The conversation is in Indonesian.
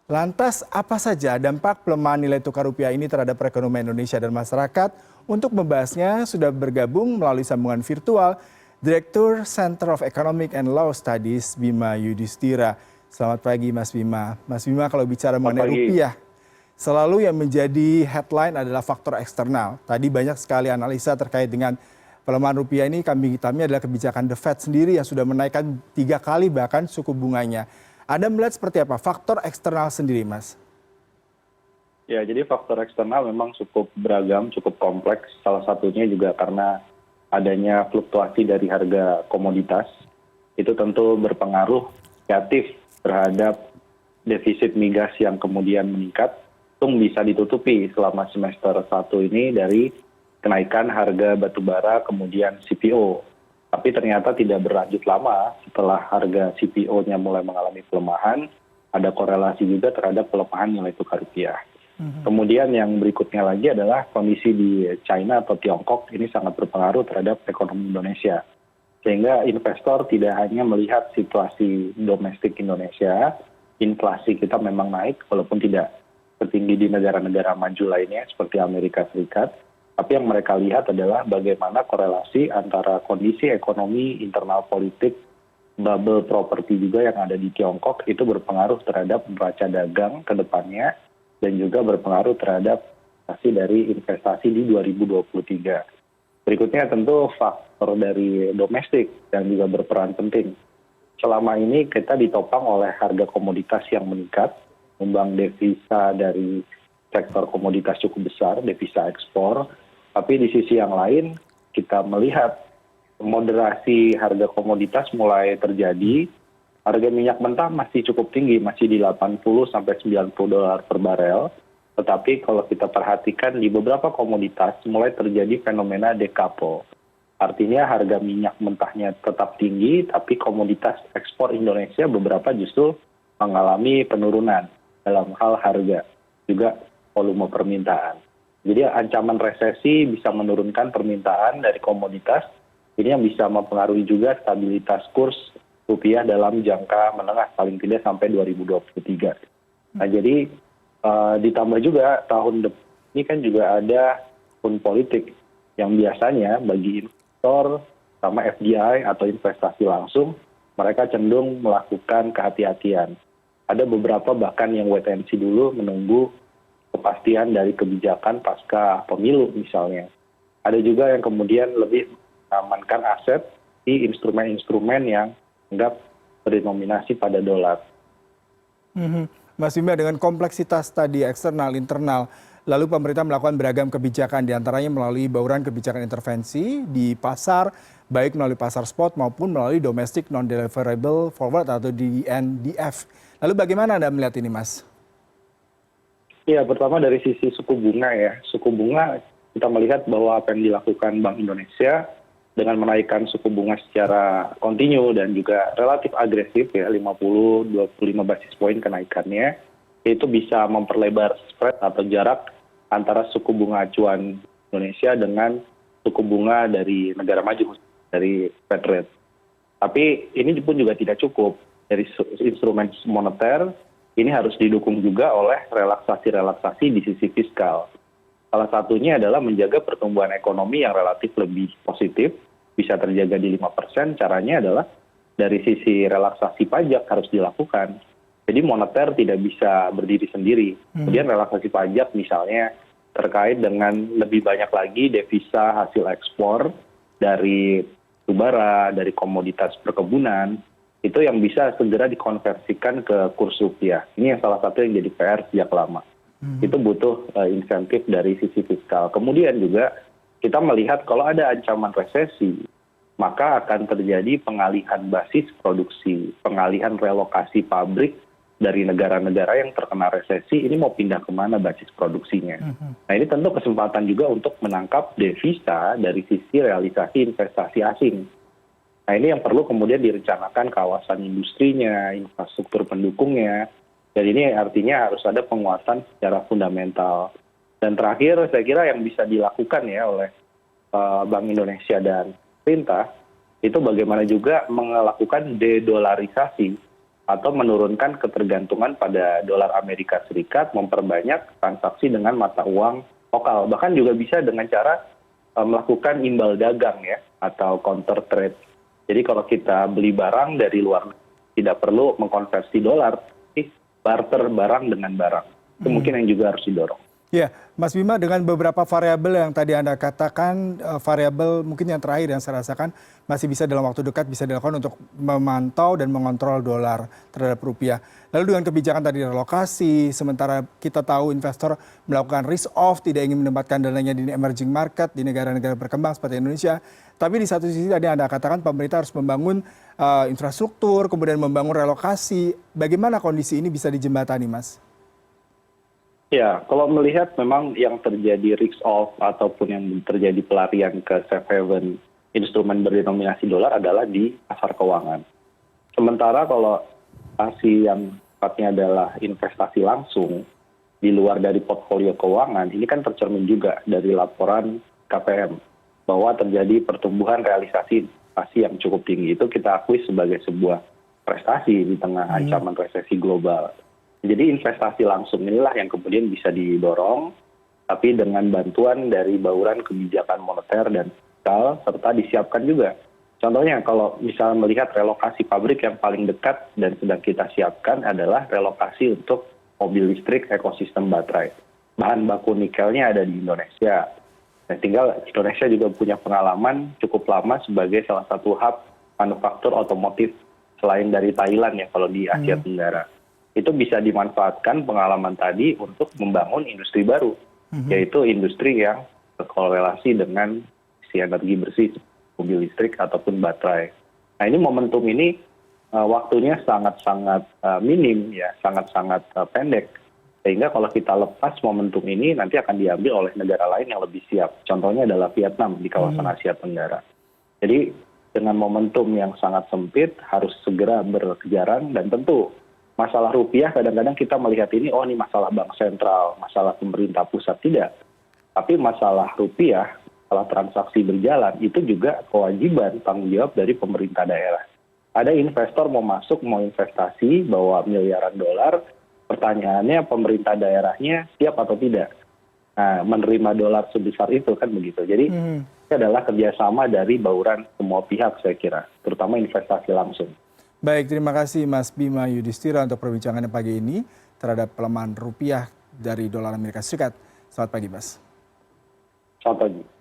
Lantas apa saja dampak pelemahan nilai tukar rupiah ini terhadap perekonomian Indonesia dan masyarakat? Untuk membahasnya sudah bergabung melalui sambungan virtual Direktur Center of Economic and Law Studies Bima Yudhistira. Selamat pagi Mas Bima. Mas Bima, kalau bicara Selamat mengenai pagi. rupiah, selalu yang menjadi headline adalah faktor eksternal. Tadi banyak sekali analisa terkait dengan pelemahan rupiah ini, kambing hitamnya adalah kebijakan The Fed sendiri yang sudah menaikkan 3 kali bahkan suku bunganya. Anda melihat seperti apa faktor eksternal sendiri, Mas? Ya, jadi faktor eksternal memang cukup beragam, cukup kompleks. Salah satunya juga karena adanya fluktuasi dari harga komoditas. Itu tentu berpengaruh negatif terhadap defisit migas yang kemudian meningkat. Itu bisa ditutupi selama semester 1 ini dari kenaikan harga batubara kemudian CPO. Tapi ternyata tidak berlanjut lama setelah harga CPO-nya mulai mengalami pelemahan, ada korelasi juga terhadap pelemahan nilai tukar rupiah. Kemudian yang berikutnya lagi adalah kondisi di China atau Tiongkok ini sangat berpengaruh terhadap ekonomi Indonesia. Sehingga investor tidak hanya melihat situasi domestik Indonesia, inflasi kita memang naik walaupun tidak setinggi di negara-negara maju lainnya seperti Amerika Serikat. Tapi yang mereka lihat adalah bagaimana korelasi antara kondisi ekonomi, internal politik, bubble properti juga yang ada di Tiongkok itu berpengaruh terhadap neraca dagang ke depannya dan juga berpengaruh terhadap hasil dari investasi di 2023. Berikutnya tentu faktor dari domestik yang juga berperan penting. Selama ini kita ditopang oleh harga komoditas yang meningkat, sumbang devisa dari sektor komoditas cukup besar, devisa ekspor. Tapi di sisi yang lain kita melihat moderasi harga komoditas mulai terjadi. Harga minyak mentah masih cukup tinggi, masih di 80 sampai 90 dolar per barel. Tetapi kalau kita perhatikan di beberapa komoditas mulai terjadi fenomena decouple. Artinya harga minyak mentahnya tetap tinggi, tapi komoditas ekspor Indonesia beberapa justru mengalami penurunan dalam hal harga, juga volume permintaan. Jadi ancaman resesi bisa menurunkan permintaan dari komoditas, ini yang bisa mempengaruhi juga stabilitas kurs rupiah dalam jangka menengah paling tidak sampai 2023. Nah jadi ditambah juga tahun depan ini kan juga ada tahun politik yang biasanya bagi investor sama FDI atau investasi langsung mereka cenderung melakukan kehati-hatian. Ada beberapa bahkan yang wait and see dulu menunggu kepastian dari kebijakan pasca pemilu misalnya. Ada juga yang kemudian lebih mengamankan aset di instrumen-instrumen yang anggap berdenominasi pada dolar. Mas Bima, dengan kompleksitas tadi eksternal, internal, lalu pemerintah melakukan beragam kebijakan diantaranya melalui bauran kebijakan intervensi di pasar, baik melalui pasar spot maupun melalui domestic non-deliverable forward atau DNDF. Lalu bagaimana Anda melihat ini, Mas? Ya, pertama dari sisi suku bunga ya. Suku bunga kita melihat bahwa apa yang dilakukan Bank Indonesia dengan menaikkan suku bunga secara kontinu dan juga relatif agresif ya 50-25 basis poin kenaikannya itu bisa memperlebar spread atau jarak antara suku bunga acuan Indonesia dengan suku bunga dari negara maju dari Fed rate. Tapi ini pun juga tidak cukup dari instrumen moneter, ini harus didukung juga oleh relaksasi-relaksasi di sisi fiskal. Salah satunya adalah menjaga pertumbuhan ekonomi yang relatif lebih positif, bisa terjaga di 5%, caranya adalah dari sisi relaksasi pajak harus dilakukan. Jadi moneter tidak bisa berdiri sendiri. Kemudian relaksasi pajak misalnya terkait dengan lebih banyak lagi devisa hasil ekspor dari batubara, dari komoditas perkebunan, itu yang bisa segera dikonversikan ke kurs rupiah. Ini yang salah satu yang jadi PR sejak lama. Itu butuh insentif dari sisi fiskal. Kemudian juga kita melihat kalau ada ancaman resesi, maka akan terjadi pengalihan basis produksi, pengalihan relokasi pabrik dari negara-negara yang terkena resesi, ini mau pindah kemana basis produksinya. Nah ini tentu kesempatan juga untuk menangkap devisa dari sisi realisasi investasi asing. Nah ini yang perlu kemudian direncanakan kawasan industrinya, infrastruktur pendukungnya, dan ini artinya harus ada penguatan secara fundamental. Dan terakhir saya kira yang bisa dilakukan ya oleh Bank Indonesia dan pemerintah, itu bagaimana juga melakukan dedolarisasi atau menurunkan ketergantungan pada dolar Amerika Serikat, memperbanyak transaksi dengan mata uang lokal. Bahkan juga bisa dengan cara melakukan imbal dagang ya, atau counter trade. Jadi kalau kita beli barang dari luar negeri, tidak perlu mengkonversi dolar, tapi barter barang dengan barang. Itu mungkin yang juga harus didorong. Ya, Mas Bima, dengan beberapa variabel yang tadi Anda katakan, variabel mungkin yang terakhir yang saya rasakan masih bisa dalam waktu dekat bisa dilakukan untuk memantau dan mengontrol dolar terhadap rupiah. Lalu dengan kebijakan tadi relokasi, sementara kita tahu investor melakukan risk off, tidak ingin menempatkan dananya di emerging market, di negara-negara berkembang seperti Indonesia. Tapi di satu sisi tadi Anda katakan pemerintah harus membangun infrastruktur, kemudian membangun relokasi. Bagaimana kondisi ini bisa dijembatani, Mas? Ya, kalau melihat memang yang terjadi risk off ataupun yang terjadi pelarian ke safe haven instrumen berdenominasi dolar adalah di pasar keuangan. Sementara kalau investasi yang sifatnya adalah investasi langsung di luar dari portfolio keuangan, ini kan tercermin juga dari laporan KPM bahwa terjadi pertumbuhan realisasi investasi yang cukup tinggi. Itu kita akui sebagai sebuah prestasi di tengah ancaman resesi global. Jadi investasi langsung inilah yang kemudian bisa didorong, tapi dengan bantuan dari bauran kebijakan moneter dan fiskal, serta disiapkan juga. Contohnya kalau misalnya melihat relokasi pabrik yang paling dekat dan sedang kita siapkan adalah relokasi untuk mobil listrik ekosistem baterai. Bahan baku nikelnya ada di Indonesia. Dan tinggal Indonesia juga punya pengalaman cukup lama sebagai salah satu hub manufaktur otomotif selain dari Thailand ya kalau di Asia Tenggara. Itu bisa dimanfaatkan pengalaman tadi untuk membangun industri baru, yaitu industri yang berkorelasi dengan isi energi bersih, mobil listrik ataupun baterai. Nah ini momentum ini waktunya sangat-sangat minim ya, sangat-sangat pendek. Sehingga kalau kita lepas momentum ini nanti akan diambil oleh negara lain yang lebih siap. Contohnya adalah Vietnam di kawasan Asia Tenggara. Jadi dengan momentum yang sangat sempit harus segera berkejaran dan tentu masalah rupiah kadang-kadang kita melihat ini, oh ini masalah bank sentral, masalah pemerintah pusat, tidak. Tapi masalah rupiah, masalah transaksi berjalan, itu juga kewajiban tanggung jawab dari pemerintah daerah. Ada investor mau masuk, mau investasi, bawa miliaran dolar, pertanyaannya pemerintah daerahnya siap atau tidak. Nah, menerima dolar sebesar itu kan begitu. Jadi ini adalah kerjasama dari bauran semua pihak saya kira, terutama investasi langsung. Baik, terima kasih Mas Bima Yudhistira untuk perbincangannya pagi ini terhadap pelemahan rupiah dari dolar Amerika Serikat. Selamat pagi, Mas. Selamat pagi.